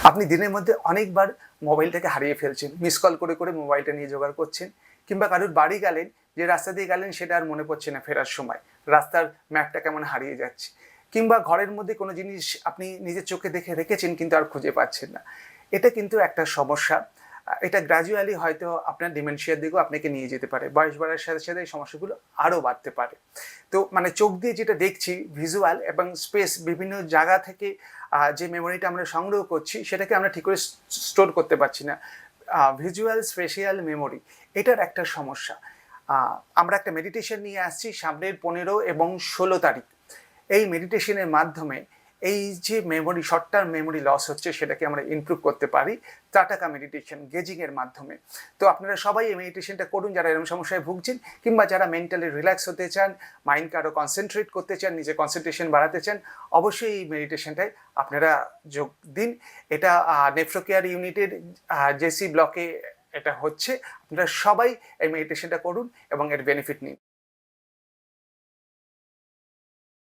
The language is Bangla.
আপনি দিনের মধ্যে অনেকবার মোবাইলটাকে হারিয়ে ফেলছেন, মিস কল করে করে মোবাইলটা নিয়ে জোগাড় করছেন, কিংবা কারোর বাড়ি গেলেন, যে রাস্তা দিয়ে গেলেন সেটা আর মনে পড়ছে না ফেরার সময়, রাস্তার ম্যাপটা কেমন হারিয়ে যাচ্ছে, কিংবা ঘরের মধ্যে কোনো জিনিস আপনি নিজের চোখে দেখে রেখেছেন কিন্তু আর খুঁজে পাচ্ছেন না। এটা কিন্তু একটা সমস্যা। এটা গ্র্যাজুয়ালি হয়তো আপনার ডিমেনশিয়ার দিকেও আপনাকে নিয়ে যেতে পারে। বয়স বাড়ার সাথে সাথে এই সমস্যাগুলো আরও বাড়তে পারে। তো মানে চোখ দিয়ে যেটা দেখছি ভিজুয়াল এবং স্পেস বিভিন্ন জায়গা থেকে যে মেমোরিটা আমরা সংগ্রহ করছি সেটাকে আমরা ঠিক করে স্টোর করতে পারছি না। ভিজুয়াল স্পেশিয়াল মেমোরি এটার একটা সমস্যা। আমরা একটা মেডিটেশন নিয়ে আসছি সামনের 15 এবং 16 তারিখ। এই মেডিটেশনের মাধ্যমে এই যে memory, short term memory loss হচ্ছে সেটাকে আমরা ইমপ্রুভ করতে পারি টাটাকা মেডিটেশন, গেজিংয়ের মাধ্যমে। তো আপনারা সবাই এই মেডিটেশনটা করুন যারা এরকম সমস্যায় ভুগছেন, কিংবা যারা মেন্টালি রিল্যাক্স হতে চান, মাইন্ডকে আরও কনসেন্ট্রেট করতে চান, নিজের কনসেন্ট্রেশন বাড়াতে চান, অবশ্যই এই মেডিটেশনটায় আপনারা যোগ দিন। এটা নেফ্রোকেয়ার ইউনিটের জেসি ব্লকে এটা হচ্ছে। আপনারা সবাই এই মেডিটেশনটা করুন এবং এর বেনিফিট নিন।